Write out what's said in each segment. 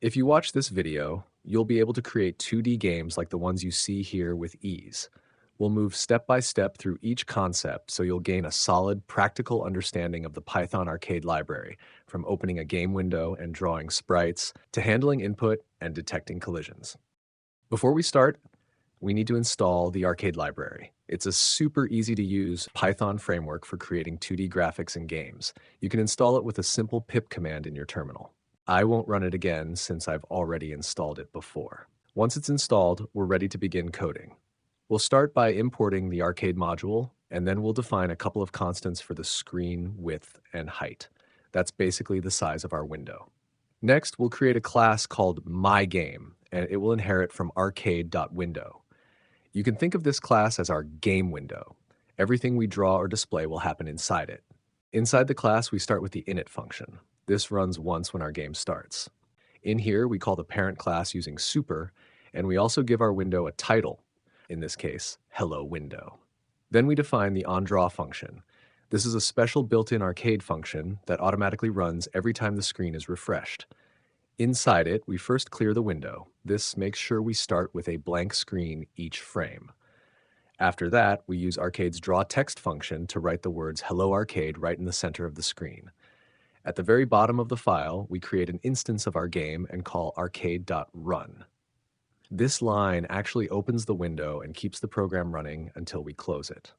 If you watch this video, you'll be able to create 2D games like the ones you see here with ease. We'll move step by step through each concept so you'll gain a solid, practical understanding of the Python arcade library, from opening a game window and drawing sprites to handling input and detecting collisions. Before we start, we need to install the arcade library. It's a super easy to use Python framework for creating 2D graphics and games. You can install it with a simple pip command in your terminal. I won't run it again since I've already installed it before. Once it's installed, we're ready to begin coding. We'll start by importing the arcade module, and then we'll define a couple of constants for the screen width and height. That's basically the size of our window. Next, we'll create a class called myGame, and it will inherit from arcade.window. You can think of this class as our game window. Everything we draw or display will happen inside it. Inside the class, we start with the init function. This runs once when our game starts. In here, we call the parent class using super, and we also give our window a title, in this case, hello window. Then we define the onDraw function. This is a special built-in arcade function that automatically runs every time the screen is refreshed. Inside it, we first clear the window. This makes sure we start with a blank screen each frame. After that, we use Arcade's drawText function to write the words Hello Arcade right in the center of the screen. At the very bottom of the file, we create an instance of our game and call arcade.run. This line actually opens the window and keeps the program running until we close it.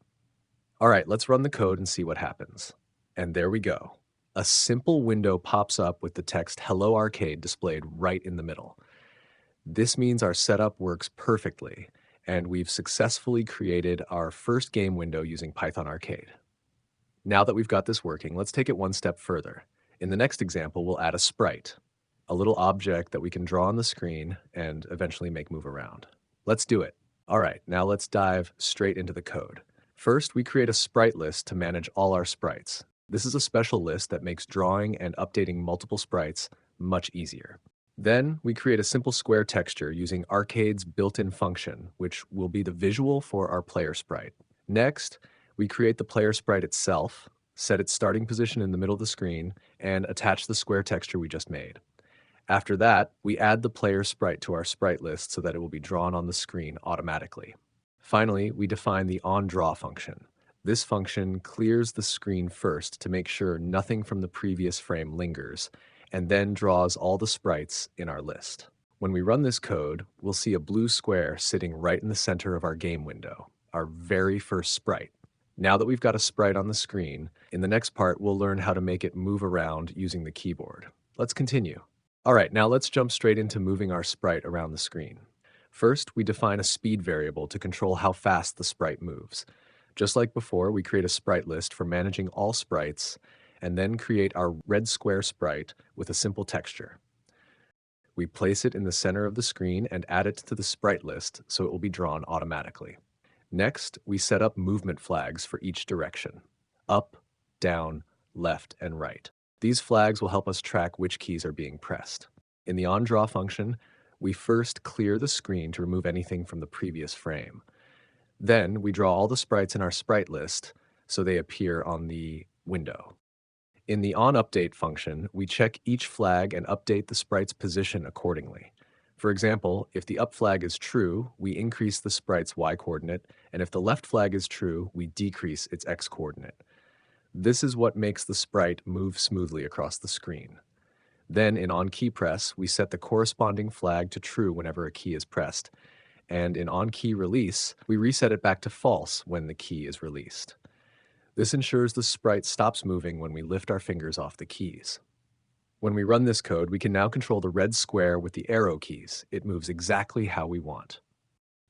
All right, let's run the code and see what happens. And there we go. A simple window pops up with the text Hello Arcade displayed right in the middle. This means our setup works perfectly, and we've successfully created our first game window using Python Arcade. Now that we've got this working, let's take it one step further. In the next example, we'll add a sprite, a little object that we can draw on the screen and eventually make move around. Let's do it. All right, now let's dive straight into the code. First, we create a sprite list to manage all our sprites. This is a special list that makes drawing and updating multiple sprites much easier. Then we create a simple square texture using Arcade's built-in function, which will be the visual for our player sprite. Next, we create the player sprite itself, set its starting position in the middle of the screen, and attach the square texture we just made. After that, we add the player sprite to our sprite list so that it will be drawn on the screen automatically. Finally, we define the onDraw function. This function clears the screen first to make sure nothing from the previous frame lingers, and then draws all the sprites in our list. When we run this code, we'll see a blue square sitting right in the center of our game window, our very first sprite. Now that we've got a sprite on the screen, in the next part we'll learn how to make it move around using the keyboard. Let's continue. All right, now let's jump straight into moving our sprite around the screen. First, we define a speed variable to control how fast the sprite moves. Just like before, we create a sprite list for managing all sprites, and then create our red square sprite with a simple texture. We place it in the center of the screen and add it to the sprite list so it will be drawn automatically. Next, we set up movement flags for each direction: up, down, left, and right. These flags will help us track which keys are being pressed. In the onDraw function, we first clear the screen to remove anything from the previous frame. Then we draw all the sprites in our sprite list so they appear on the window. In the onUpdate function, we check each flag and update the sprite's position accordingly. For example, if the up flag is true, we increase the sprite's y coordinate, and if the left flag is true, we decrease its x coordinate. This is what makes the sprite move smoothly across the screen. Then in onKeyPress, we set the corresponding flag to true whenever a key is pressed, and in onKeyRelease, we reset it back to false when the key is released. This ensures the sprite stops moving when we lift our fingers off the keys. When we run this code, we can now control the red square with the arrow keys. It moves exactly how we want.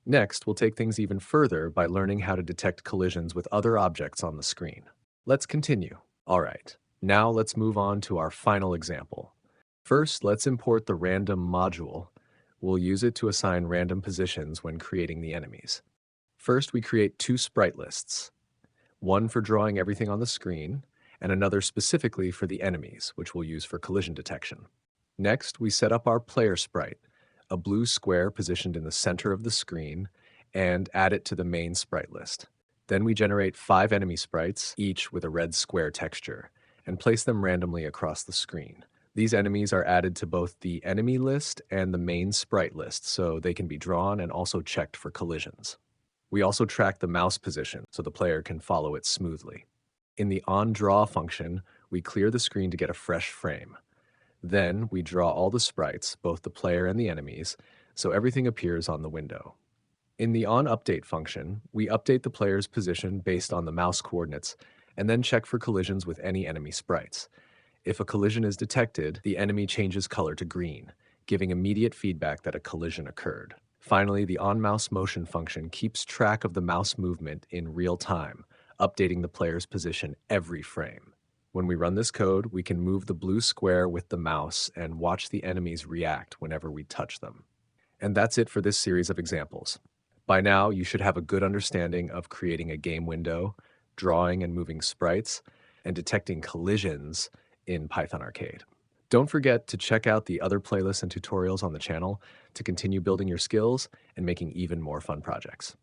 Next, we'll take things even further by learning how to detect collisions with other objects on the screen. Let's continue. All right, now let's move on to our final example. First, let's import the random module. We'll use it to assign random positions when creating the enemies. First, we create two sprite lists, one for drawing everything on the screen, and another specifically for the enemies, which we'll use for collision detection. Next, we set up our player sprite, a blue square positioned in the center of the screen, and add it to the main sprite list. Then we generate 5 enemy sprites, each with a red square texture, and place them randomly across the screen. These enemies are added to both the enemy list and the main sprite list, so they can be drawn and also checked for collisions. We also track the mouse position so the player can follow it smoothly. In the onDraw function, we clear the screen to get a fresh frame. Then we draw all the sprites, both the player and the enemies, so everything appears on the window. In the onUpdate function, we update the player's position based on the mouse coordinates and then check for collisions with any enemy sprites. If a collision is detected, the enemy changes color to green, giving immediate feedback that a collision occurred. Finally, the onMouse motion function keeps track of the mouse movement in real time, updating the player's position every frame. When we run this code, we can move the blue square with the mouse and watch the enemies react whenever we touch them. And that's it for this series of examples. By now, you should have a good understanding of creating a game window, drawing and moving sprites, and detecting collisions in Python Arcade. Don't forget to check out the other playlists and tutorials on the channel to continue building your skills and making even more fun projects.